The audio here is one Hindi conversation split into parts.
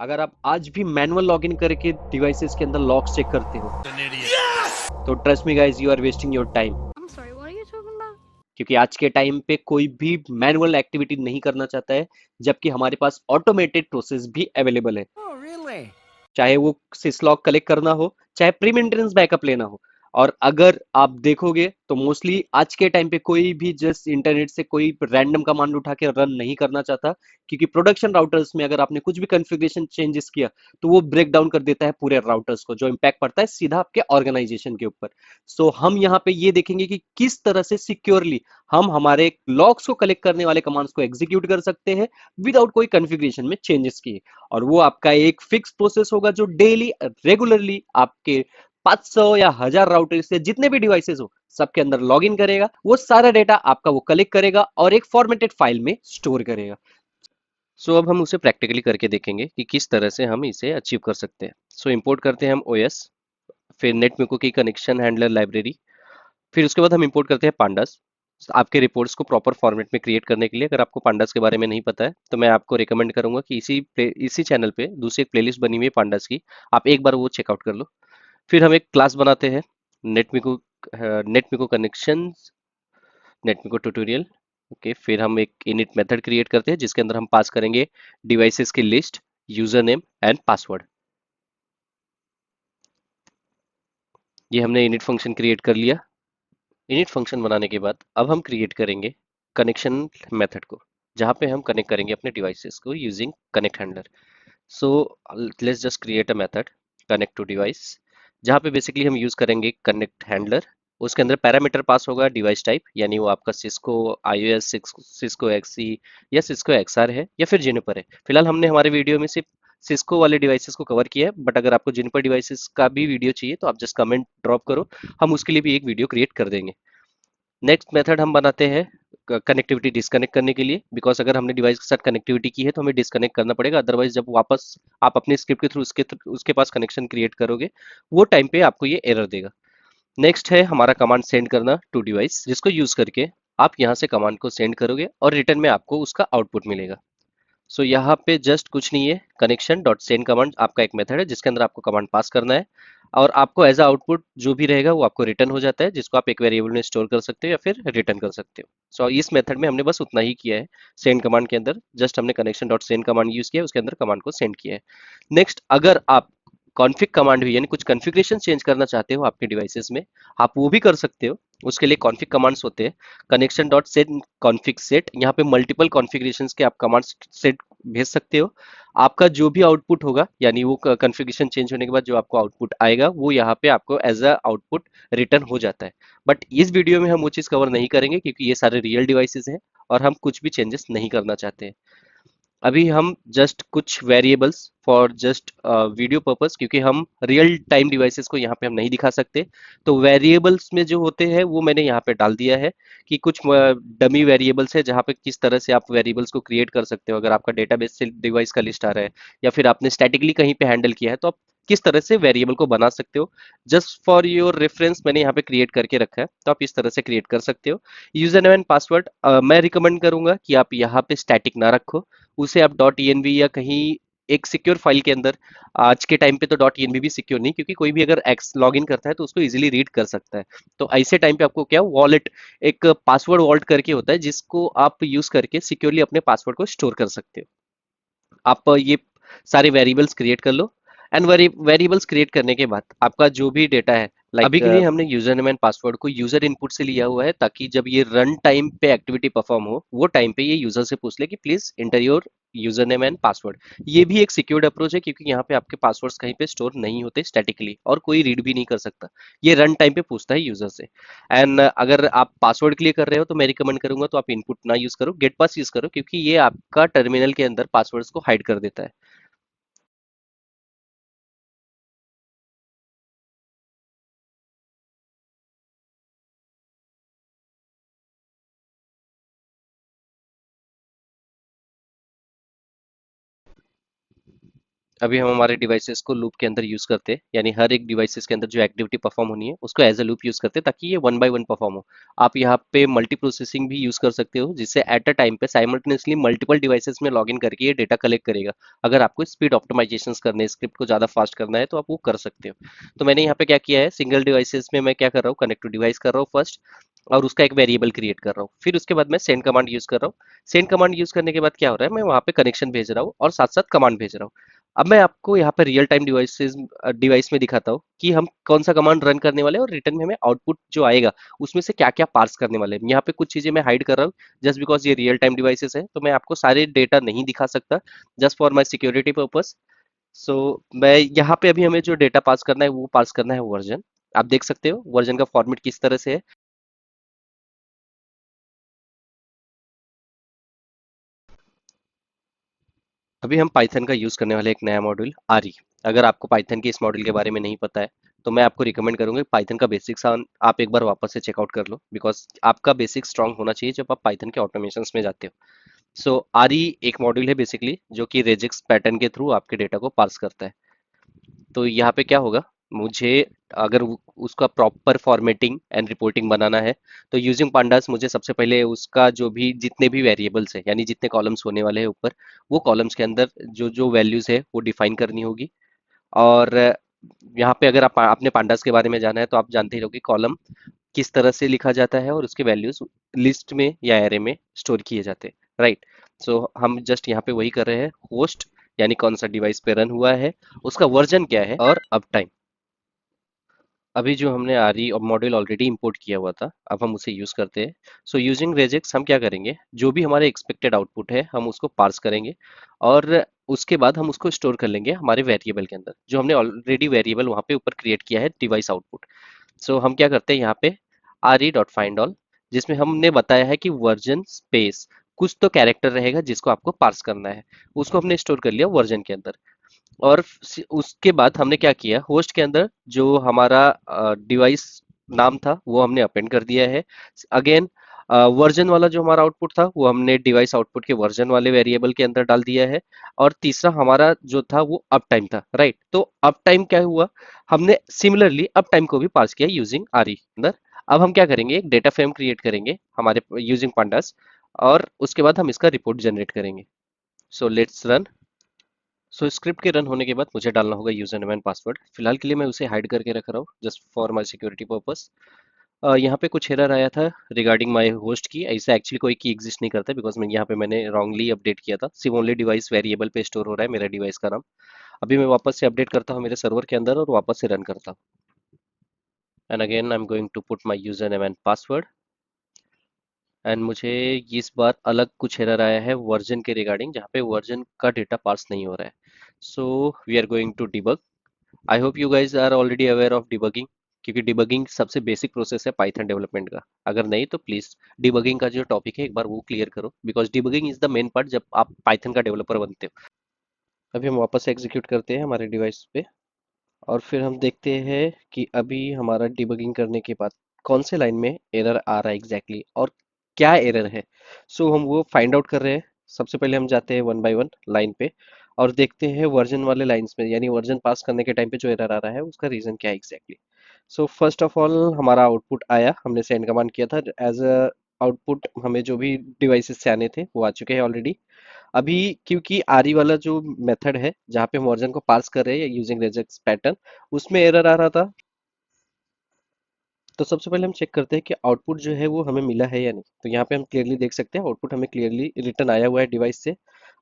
अगर आप आज भी मैनुअल लॉगिन करके डिवाइसेस के अंदर लॉक्स चेक करते हो तो trust me guys, you are wasting your time. I'm sorry, what are you talking about? क्योंकि आज के टाइम पे कोई भी मैनुअल एक्टिविटी नहीं करना चाहता है, जबकि हमारे पास ऑटोमेटेड प्रोसेस भी अवेलेबल है। Oh, really? चाहे वो सिसलॉग कलेक्ट करना हो, चाहे प्री मेंटेनेंस बैकअप लेना हो। और अगर आप देखोगे तो मोस्टली आज के टाइम पे कोई भी जस्ट इंटरनेट से कोई रैंडम कमांड उठा के रन नहीं करना चाहता, क्योंकि प्रोडक्शन राउटर्स में अगर आपने कुछ भी कॉन्फ़िगरेशन चेंजेस किया तो वो ब्रेक डाउन कर देता है पूरे राउटर्स को, जो इम्पैक्ट पड़ता है सीधा आपके ऑर्गेनाइजेशन के ऊपर। सो हम यहाँ पे ये देखेंगे कि किस तरह से सिक्योरली हम हमारे लॉग्स को कलेक्ट करने वाले कमांड्स को एग्जीक्यूट कर सकते हैं विदाउट कोई कॉन्फ़िगरेशन में चेंजेस किए। और वो आपका एक फिक्स प्रोसेस होगा जो डेली रेगुलरली आपके 500 या 1000 राउटर से जितने भी डिवाइसेस हो सबके अंदर लॉग इन करेगा। वो सारा डेटा आपका वो कलेक्ट करेगा और एक फॉर्मेटेड फाइल में स्टोर करेगा। सो अब हम उसे प्रैक्टिकली करके देखेंगे कि किस तरह से हम इसे अचीव कर सकते हैं। सो इंपोर्ट करते हैं हम ओएस, फिर नेटमिको की कनेक्शन हैंडलर लाइब्रेरी, फिर उसके बाद हम इंपोर्ट करते हैं पांडास। आपके रिपोर्ट्स को प्रॉपर फॉर्मेट में क्रिएट करने के लिए अगर आपको पांडास के बारे में नहीं पता है तो मैं आपको रिकमेंड करूंगा कि इसी चैनल पे दूसरी एक प्लेलिस्ट बनी हुई है पांडास की, आप एक बार वो चेकआउट कर लो। फिर हम एक क्लास बनाते हैं नेटमिको, नेटमिको कनेक्शन, नेटमिको ट्यूटोरियल। ओके, फिर हम एक इनिट मेथड क्रिएट करते हैं जिसके अंदर हम पास करेंगे डिवाइसेस की list, user name and password. ये हमने इनिट फंक्शन क्रिएट कर लिया। इनिट फंक्शन बनाने के बाद अब हम क्रिएट करेंगे कनेक्शन मेथड को, जहाँ पे हम कनेक्ट करेंगे अपने डिवाइसेस को using connect handler. So let's just create a method connect to device, जहाँ पे बेसिकली हम यूज करेंगे कनेक्ट हैंडलर। उसके अंदर पैरामीटर पास होगा डिवाइस टाइप, यानी वो आपका सिस्को आईओएस, सिस्को एक्सी या सिस्को एक्सआर है या फिर जिनिपर है। फिलहाल हमने हमारे वीडियो में सिर्फ सिस्को वाले डिवाइसेस को कवर किया है, बट अगर आपको जिनिपर डिवाइसेस का भी वीडियो चाहिए तो आप जस्ट कमेंट ड्रॉप करो, हम उसके लिए भी एक वीडियो क्रिएट कर देंगे। नेक्स्ट मेथड हम बनाते हैं कनेक्टिविटी डिस्कनेक्ट करने के लिए, बिकॉज अगर हमने डिवाइस के साथ कनेक्टिविटी की है तो हमें डिस्कनेक्ट करना पड़ेगा, अदरवाइज जब वापस आप अपने स्क्रिप्ट के थ्रू उसके पास कनेक्शन क्रिएट करोगे वो टाइम पे आपको ये एरर देगा। नेक्स्ट है हमारा कमांड सेंड करना टू डिवाइस, जिसको यूज करके आप यहाँ से कमांड को सेंड करोगे और रिटर्न में आपको उसका आउटपुट मिलेगा। सो यहाँ पे जस्ट कुछ नहीं है, कनेक्शन डॉट सेंड कमांड आपका एक मेथड है जिसके अंदर आपको कमांड पास करना है और आपको एज अ आउटपुट जो भी रहेगा वो आपको रिटर्न हो जाता है, जिसको आप एक वेरिएबल में स्टोर कर सकते हो या फिर रिटर्न कर सकते हो। सो इस मेथड में हमने बस उतना ही किया है। सेंड कमांड के अंदर जस्ट हमने connection dot send command use किया है, उसके अंदर कमांड को सेंड किया है। नेक्स्ट, अगर आप कॉन्फ़िग कमांड भी यानी कुछ कॉन्फ़िगरेशन चेंज करना चाहते हो आपके डिवाइसेस में, आप वो भी कर सकते हो। उसके लिए कॉन्फ़िग कमांड्स होते हैं, connection dot set config set, यहाँ पे मल्टीपल कॉन्फ़िगरेशंस के आप कमांड्स सेट भेज सकते हो। आपका जो भी आउटपुट होगा, यानी वो कॉन्फ़िगरेशन चेंज होने के बाद जो आपको आउटपुट आएगा वो यहाँ पे आपको एज अ आउटपुट रिटर्न हो जाता है। बट इस वीडियो में हम वो चीज़ कवर नहीं करेंगे क्योंकि ये सारे रियल डिवाइसेस हैं और हम कुछ भी चेंजेस नहीं करना चाहते हैं। अभी हम जस्ट कुछ variables for just video purpose, क्योंकि हम रियल टाइम डिवाइसेस को यहाँ पे हम नहीं दिखा सकते, तो वेरिएबल्स में जो होते हैं वो मैंने यहाँ पे डाल दिया है कि कुछ डमी वेरिएबल्स है जहाँ पे किस तरह से आप वेरिएबल्स को क्रिएट कर सकते हो। अगर आपका डेटाबेस से डिवाइस का लिस्ट आ रहा है या फिर आपने स्टैटिकली कहीं पे हैंडल किया है तो आप किस तरह से वेरिएबल को बना सकते हो। जस्ट फॉर योर रेफरेंस मैंने यहाँ पे क्रिएट करके रखा है, तो आप इस तरह से क्रिएट कर सकते हो। यूजर नेम एंड पासवर्ड मैं रिकमेंड करूंगा कि आप यहाँ पे स्टैटिक ना रखो, उसे आप डॉट env या कहीं एक सिक्योर फाइल के अंदर, आज के टाइम पे तो डॉट env भी सिक्योर नहीं, क्योंकि कोई भी अगर एक्स लॉग इन करता है तो उसको इजीली रीड कर सकता है। तो ऐसे टाइम पे आपको क्या वॉलेट, एक पासवर्ड वॉल्ट करके होता है जिसको आप यूज करके सिक्योरली अपने पासवर्ड को स्टोर कर सकते हो। आप ये सारे वेरिएबल्स क्रिएट कर लो एंड वेरिएबल्स क्रिएट करने के बाद आपका जो भी डेटा है, अभी के लिए हमने यूजर नेम एंड पासवर्ड को यूजर इनपुट से लिया हुआ है, ताकि जब ये रन टाइम पे एक्टिविटी परफॉर्म हो वो टाइम पे ये यूजर से पूछ ले कि please inter your user name and password. ये भी एक सिक्योर्ड अप्रोच है क्योंकि यहाँ पे आपके पासवर्ड्स कहीं पे स्टोर नहीं होते स्टैटिकली और कोई रीड भी नहीं कर सकता, ये रन टाइम पे पूछता है यूजर से। एंड अगर आप पासवर्ड के लिए कर रहे हो तो मैं रिकमेंड करूंगा तो आप इनपुट ना यूज करो, गेट पास यूज करो, क्योंकि ये आपका टर्मिनल के अंदर पासवर्ड्स को हाइड कर देता है। अभी हम हमारे डिवाइसेस को लूप के अंदर यूज करते हैं, यानी हर एक डिवाइसेस के अंदर जो एक्टिविटी परफॉर्म होनी है उसको एज अ लूप यूज करते हैं ताकि ये वन बाय वन परफॉर्म हो। आप यहाँ पे मल्टी प्रोसेसिंग भी यूज कर सकते हो, जिससे एट अ टाइम पे साइमल्टेनियसली मल्टीपल डिवाइसेस में लॉग इन करके ये डेटा कलेक्ट करेगा। अगर आपको स्पीड ऑप्टिमाइजेशन करने, स्क्रिप्ट को ज्यादा फास्ट करना है तो आप वो कर सकते हो। तो मैंने यहाँ पे क्या किया है, सिंगल डिवाइसेस में मैं क्या कर रहा हूँ, कनेक्ट टू डिवाइस कर रहा हूँ फर्स्ट, और उसका एक वेरिएबल क्रिएट कर रहा हूँ। फिर उसके बाद मैं सेंड कमांड यूज कर रहा हूँ। सेंड कमांड यूज करने के बाद क्या हो रहा है, मैं वहाँ पे कनेक्शन भेज रहा हूँ और साथ साथ कमांड भेज रहा हूँ। अब मैं आपको यहाँ पर रियल टाइम डिवाइस में दिखाता हूँ कि हम कौन सा कमांड रन करने वाले हैं और रिटर्न में हमें आउटपुट जो आएगा उसमें से क्या क्या पार्स करने वाले हैं। यहाँ पे कुछ चीजें मैं हाइड कर रहा हूँ जस्ट बिकॉज ये रियल टाइम डिवाइसेस है, तो मैं आपको सारे डेटा नहीं दिखा सकता, just for my security purpose. So मैं यहाँ पे अभी हमें जो डेटा पास करना है वो पास करना है वर्जन। आप देख सकते हो वर्जन का फॉर्मेट किस तरह से है। अभी हम पाइथन का यूज करने वाले एक नया मॉड्यूल आरी। अगर आपको पाइथन के इस मॉड्यूल के बारे में नहीं पता है तो मैं आपको रिकमेंड करूंगा पाइथन का बेसिक्स आप एक बार वापस से चेकआउट कर लो, बिकॉज आपका बेसिक स्ट्रांग होना चाहिए जब आप पाइथन के ऑटोमेशंस में जाते हो। सो आरी एक मॉड्यूल है बेसिकली जो कि रेजिक्स पैटर्न के थ्रू आपके डेटा को पार्स करता है। तो यहाँ पे क्या होगा, मुझे अगर उसका प्रॉपर फॉर्मेटिंग एंड रिपोर्टिंग बनाना है तो यूजिंग पांडास मुझे सबसे पहले उसका जो भी जितने भी वेरिएबल्स है, यानी जितने कॉलम्स होने वाले हैं ऊपर, वो कॉलम्स के अंदर जो जो वैल्यूज है वो डिफाइन करनी होगी। और यहाँ पे अगर आपने पांडास के बारे में जाना है तो आप जानते ही होगे कॉलम किस तरह से लिखा जाता है और उसके वैल्यूज लिस्ट में या एरे में स्टोर किए जाते हैं, राइट। सो हम जस्ट यहाँ पे वही कर रहे हैं, होस्ट यानी कौन सा डिवाइस पे रन हुआ है, उसका वर्जन क्या है और अप टाइम। अभी जो हमने आरी और मॉड्यूल ऑलरेडी इंपोर्ट किया हुआ था अब हम उसे यूज करते हैं। सो यूजिंग रेजेक्स हम क्या करेंगे, जो भी हमारे एक्सपेक्टेड आउटपुट है हम उसको पार्स करेंगे और उसके बाद हम उसको स्टोर कर लेंगे हमारे वेरिएबल के अंदर, जो हमने ऑलरेडी वेरिएबल वहाँ पे ऊपर क्रिएट किया है डिवाइस आउटपुट। सो हम क्या करते हैं यहाँ पे R E dot find all, जिसमें हमने बताया है कि वर्जन स्पेस कुछ तो कैरेक्टर रहेगा जिसको आपको पार्स करना है, उसको हमने स्टोर कर लिया वर्जन के अंदर। और उसके बाद हमने क्या किया, होस्ट के अंदर जो हमारा डिवाइस नाम था वो हमने अपेंड कर दिया है। अगेन वर्जन वाला जो हमारा आउटपुट था वो हमने डिवाइस आउटपुट के वर्जन वाले वेरिएबल के अंदर डाल दिया है। और तीसरा हमारा जो था वो अप टाइम था, राइट। तो अप टाइम क्या हुआ, हमने सिमिलरली अप टाइम को भी पास किया यूजिंग आरी अंदर। अब हम क्या करेंगे, एक डेटा फ्रेम क्रिएट करेंगे हमारे यूजिंग pandas, और उसके बाद हम इसका रिपोर्ट जनरेट करेंगे। So let's run. So script के रन होने के बाद मुझे डालना होगा यूजर नेम एंड पासवर्ड। फिलहाल के लिए मैं उसे हाइड करके रख रहा हूँ just for my security purpose. यहाँ पे कुछ एरर आया था रिगार्डिंग माय होस्ट की। ऐसा एक्चुअली कोई की एग्जिस्ट नहीं करता, बिकॉज मैं यहाँ पे मैंने रॉन्गली अपडेट किया था। सिर्फ ओनली डिवाइस वेरिएबल पे स्टोर हो रहा है मेरा डिवाइस का नाम। अभी मैं वापस से अपडेट करता हूँ मेरे सर्वर के अंदर और वापस से रन करता हूँ। And again I am going to put my user name and password. And मुझे इस बार अलग कुछ एरर आया है वर्जन के रिगार्डिंग, जहाँ पे वर्जन का डेटा पास नहीं हो रहा है। So we are going to debug. I hope you guys are already aware of debugging, क्योंकि डिबगिंग सबसे बेसिक प्रोसेस है पाइथन डेवलपमेंट का। अगर नहीं तो प्लीज डिबगिंग का जो टॉपिक है एक बार वो क्लियर करो, because debugging is the main part जब आप पाइथन का डेवलपर बनते हो। अभी हम वापस से एग्जीक्यूट करते हैं हमारे डिवाइस पे और फिर हम देखते हैं कि अभी हमारा डिबगिंग करने के बाद कौन से लाइन में एरर आ रहा है एग्जैक्टली और क्या एरर है। सो हम वो फाइंड आउट कर रहे हैं। सबसे पहले हम जाते हैं वन बाय वन लाइन पे और देखते हैं वर्जन वाले लाइंस में, यानी वर्जन पास करने के टाइम पे जो एरर आ रहा है उसका रीजन क्या है exactly. So first of all हमारा आउटपुट आया, हमने सेंड कमांड किया था एज अ आउटपुट, हमें जो भी डिवाइसेस से आने थे वो आ चुके हैं ऑलरेडी। अभी क्योंकि आरी वाला जो मेथड है जहाँ पे हम वर्जन को पार्स कर रहे हैं यूजिंग रेजेक्स पैटर्न, उसमें एरर आ रहा था। तो सबसे पहले हम चेक करते हैं कि आउटपुट जो है वो हमें मिला है या नहीं। तो यहाँ पे हम क्लियरली देख सकते हैं आउटपुट हमें क्लियरली रिटर्न आया हुआ है डिवाइस से।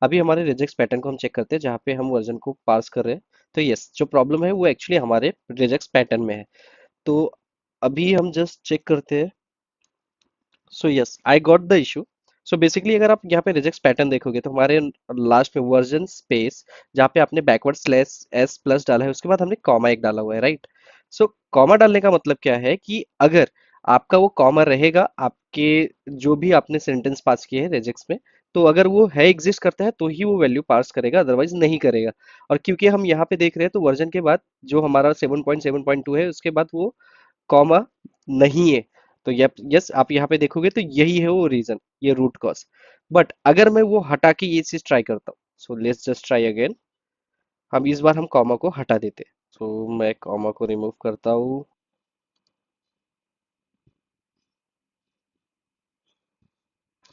अभी हमारे रेजेक्स पैटर्न को हम चेक करते हैं जहाँ पे हम वर्जन को पार्स कर रहे हैं। तो यस, जो प्रॉब्लम है वो एक्चुअली हमारे रेजेक्स पैटर्न में है। तो अभी हम जस्ट चेक करते हैं। So yes, I got the issue. So basically अगर आप यहाँ पे रिजेक्ट पैटर्न देखोगे तो हमारे लास्ट में वर्जन स्पेस, जहाँ पे आपने बैकवर्ड स्लैश एस प्लस डाला है उसके बाद हमने कॉमा एक डाला हुआ है, राइट। सो कॉमा डालने का मतलब क्या है कि अगर आपका वो कॉमा रहेगा आपके जो भी आपने सेंटेंस पास किए हैं रेजेक्स में, तो अगर वो है एग्जिस्ट करता है तो ही वो वैल्यू पास करेगा, अदरवाइज नहीं करेगा। और क्योंकि हम यहाँ पे देख रहे हैं तो वर्जन के बाद जो हमारा 7.7.2 है उसके बाद वो कॉमा नहीं है। तो यस, आप यहाँ पे देखोगे तो यही है वो रीजन, ये रूट कॉज। बट अगर मैं वो हटा के ये चीज ट्राई करता हूँ, सो लेट्स जस्ट ट्राई अगेन। हम इस बार हम कॉमा को हटा देते हैं। तो मैं कॉमा को रिमूव करता हूँ।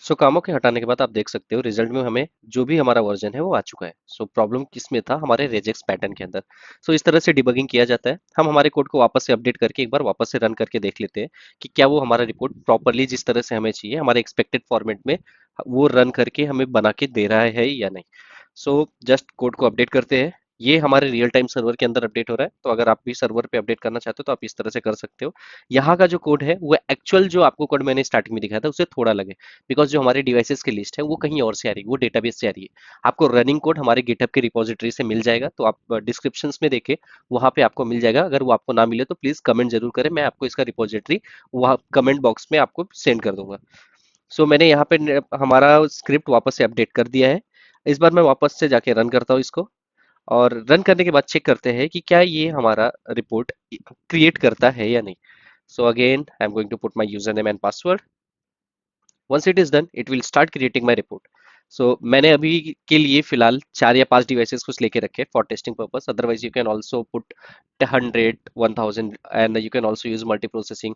सो कामों के हटाने के बाद आप देख सकते हो रिजल्ट में हमें जो भी हमारा वर्जन है वो आ चुका है। सो प्रॉब्लम किस में था, हमारे रेजेक्स पैटर्न के अंदर। सो इस तरह से डिबगिंग किया जाता है। हम हमारे कोड को वापस से अपडेट करके एक बार वापस से रन करके देख लेते हैं कि क्या वो हमारा रिपोर्ट प्रॉपरली जिस तरह से हमें चाहिए हमारे एक्सपेक्टेड फॉर्मेट में वो रन करके हमें बना के दे रहा है या नहीं। सो जस्ट कोड को अपडेट करते हैं। ये हमारे रियल टाइम सर्वर के अंदर अपडेट हो रहा है, तो अगर आप भी सर्वर पे अपडेट करना चाहते हो तो आप इस तरह से कर सकते हो। यहाँ का जो कोड है वो एक्चुअल जो आपको कोड मैंने स्टार्टिंग में दिखाया था उससे थोड़ा अलग है। बिकॉज जो हमारे डिवाइसेस की लिस्ट है वो कहीं और से आ रही है, वो डेटाबेस से आ रही है। आपको रनिंग कोड हमारे गिटहब के रिपोजिटरी से मिल जाएगा, तो आप डिस्क्रिप्शन में देखे वहां पे आपको मिल जाएगा। अगर वो आपको ना मिले तो प्लीज कमेंट जरूर करें, मैं आपको इसका रिपोजिटरी वहाँ कमेंट बॉक्स में आपको सेंड कर दूंगा। सो मैंने यहाँ पे हमारा स्क्रिप्ट वापस से अपडेट कर दिया है। इस बार मैं वापस से जाके रन करता हूँ इसको, और रन करने के बाद चेक करते हैं कि क्या ये हमारा रिपोर्ट क्रिएट करता है या नहीं। So again I am going to put my user name and password. Once it is done it will start creating my report. So मैंने अभी के लिए फिलहाल 4 या 5 डिवाइसेस कुछ लेके रखे for testing purpose, otherwise you can also put 100 1000 and you can also use multi processing.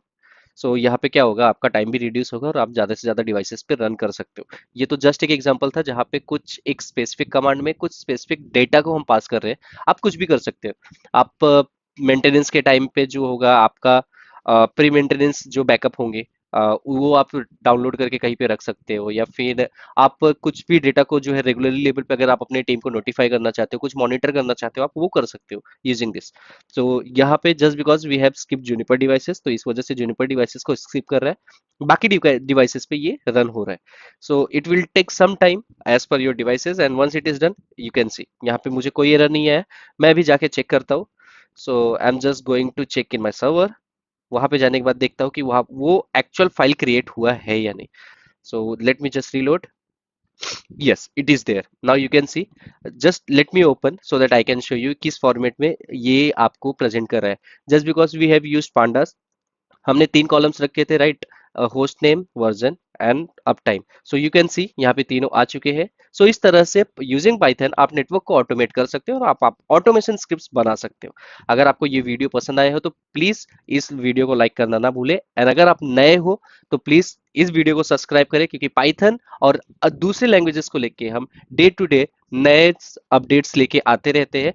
So यहाँ पे क्या होगा, आपका टाइम भी रिड्यूस होगा और आप ज्यादा से ज्यादा डिवाइसेस पे रन कर सकते हो। ये तो जस्ट एक एग्जांपल था जहाँ पे कुछ एक स्पेसिफिक कमांड में कुछ स्पेसिफिक डेटा को हम पास कर रहे हैं। आप कुछ भी कर सकते हो। आप मेंटेनेंस के टाइम पे जो होगा आपका प्री मेंटेनेंस जो बैकअप होंगे वो आप डाउनलोड करके कहीं पे रख सकते हो, या फिर आप कुछ भी डेटा को जो है रेगुलरली लेवल पे अगर आप अपने टीम को नोटिफाई करना चाहते हो, कुछ मॉनिटर करना चाहते हो, आप वो कर सकते हो यूजिंग दिस। तो यहाँ पे just because we have skip Juniper devices, तो इस वजह से जूनिपर डिवाइसेस को स्किप कर रहा है, बाकी डिवाइसेस पे ये रन हो रहा है। So it will take some time as per your devices, and once it is done you can see यहाँ पे मुझे कोई एरर नहीं आया। मैं अभी जाके चेक करता हूँ। So I am just going to check in my server. वहां पे जाने के बाद देखता हूँ कि वहाँ वो एक्चुअल फाइल क्रिएट हुआ है या नहीं। So let me just reload. yes it is there, now you can see। just let me open so that I can show you किस फॉर्मेट में ये आपको प्रेजेंट कर रहा है। just because we have used pandas, हमने 3 कॉलम्स रखे थे, right? Host name, version and up time. So you can see यहाँ पे तीनों आ चुके हैं। सो इस तरह से यूजिंग पाइथन आप नेटवर्क को ऑटोमेट कर सकते हो और आप ऑटोमेशन स्क्रिप्ट्स बना सकते हो। अगर आपको ये वीडियो पसंद आया हो तो प्लीज इस वीडियो को लाइक करना ना भूले, एंड अगर आप नए हो तो प्लीज इस वीडियो को सब्सक्राइब करें, क्योंकि पाइथन और दूसरे लैंग्वेजेस को लेके हम डे टू डे नए अपडेट्स लेके आते रहते हैं।